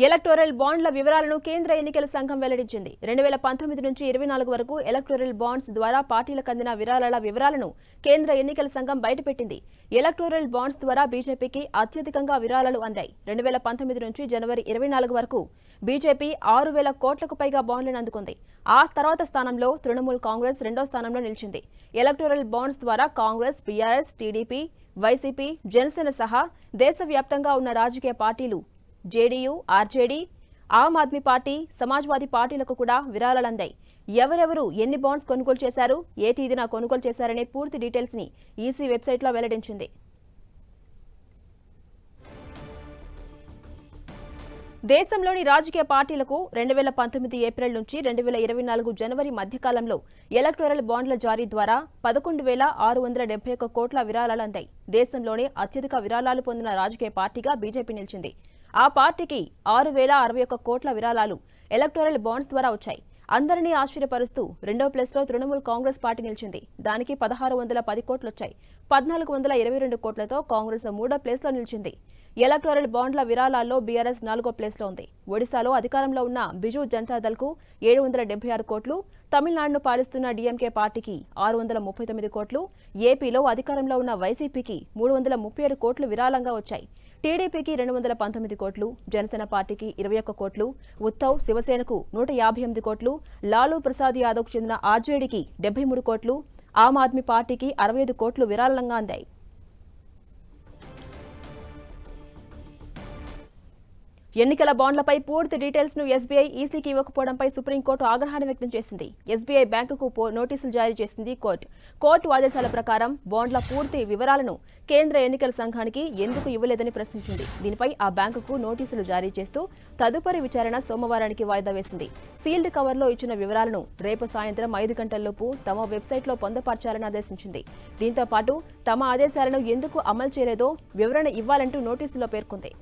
Electoral బాండ్ల వివరాలను కేంద్ర ఎన్నికల సంఘం వెల్లడించింది. 2019 నుంచి 24 వరకు ఎలక్టోరల్ బాండ్స్ ద్వారా పార్టీలకు అందిన విరాళాల వివరాలను కేంద్ర ఎన్నికల సంఘం బయటపెట్టింది. ఎలక్టోరల్ బాండ్స్ ద్వారా బీజేపీకి అత్యధికంగా విరాళాలు అందాయి. 2019 నుంచి జనవరి 24 వరకు బీజేపీ 6,000 కోట్లకు పైగా బాండ్లను అందుకుంది. ఆ తర్వాత స్థానంలో తృణమూల్ కాంగ్రెస్ రెండో స్థానంలో నిలిచింది. ఎలక్టోరల్ బాండ్స్ ద్వారా Congress, BRS, TDP, YCP, Janasena సహా దేశవ్యాప్తంగా ఉన్న రాజకీయ పార్టీలు, JDU, RJD, Aam Aadmi party, Samajwadi పార్టీలకు కూడా విరాళాలందాయి. ఎవరెవరు ఎన్ని బాండ్స్ కొనుగోలు చేశారు, ఏ తేదీన కొనుగోలు చేశారనే పూర్తి డీటెయిల్స్ ని ఈసీ వెబ్సైట్లో వెల్లడించింది. దేశంలోని రాజకీయ పార్టీలకు 2019 ఏప్రిల్ నుంచి 2024 జనవరి మధ్యకాలంలో ఎలక్టోరల్ బాండ్ల జారీ ద్వారా 11,671 కోట్ల విరాళాలు అందాయి. దేశంలోనే అత్యధిక విరాళాలు పొందిన రాజకీయ పార్టీగా బీజేపీ నిలిచింది. ఆ పార్టీకి 6,061 కోట్ల విరాళాలు ఎలక్టోరల్ బాండ్స్ ద్వారా వచ్చాయి. అందరినీ ఆశ్చర్యపరుస్తూ రెండో ప్లేస్లో తృణమూల్ కాంగ్రెస్ పార్టీ నిలిచింది. దానికి 1,610 కోట్లు వచ్చాయి. 1,422 కోట్లతో కాంగ్రెస్ మూడో ప్లేస్లో నిలిచింది. ఎలక్టోరల్ బాండ్ల విరాళాల్లో బీఆర్ఎస్ 4గో ప్లేస్లో ఉంది. ఒడిశాలో అధికారంలో ఉన్న బిజు జనతాదళ్కు 776 కోట్లు, తమిళనాడును పాలిస్తున్న డీఎంకే పార్టీకి 639 కోట్లు, ఏపీలో అధికారంలో ఉన్న వైసీపీకి 337 కోట్లు విరాళంగా వచ్చాయి. టీడీపీకి 219 కోట్లు, జనసేన పార్టీకి 21 కోట్లు, ఉద్ధవ్ శివసేనకు 158 కోట్లు, లాలూ ప్రసాద్ యాదవ్కు చెందిన ఆర్జేడీకి 73 కోట్లు, ఆమ్ ఆద్మీ పార్టీకి 65 కోట్లు విరాళంగా అందాయి. ఎన్నికల బాండ్లపై పూర్తి డీటెయిల్స్ ను ఎస్బీఐ ఈసీకి ఇవ్వకపోవడంపై సుప్రీంకోర్టు ఆగ్రహాన్ని వ్యక్తం చేసింది. ఎస్బీఐ బ్యాంకుకు నోటీసులు జారీ చేసింది కోర్టు ఆదేశాల ప్రకారం బాండ్ల పూర్తి వివరాలను కేంద్ర ఎన్నికల సంఘానికి ఎందుకు ఇవ్వలేదని ప్రశ్నించింది. దీనిపై ఆ బ్యాంకుకు నోటీసులు జారీ చేస్తూ తదుపరి విచారణ సోమవారానికి వాయిదా వేసింది. సీల్డ్ కవర్లో ఇచ్చిన వివరాలను రేపు సాయంత్రం 5 గంటల్లోపు తమ వెబ్సైట్లో పొందుపర్చాలని ఆదేశించింది. దీంతో పాటు తమ ఆదేశాలను ఎందుకు అమలు చేయలేదో వివరణ ఇవ్వాలంటూ నోటీసులో పేర్కొంది.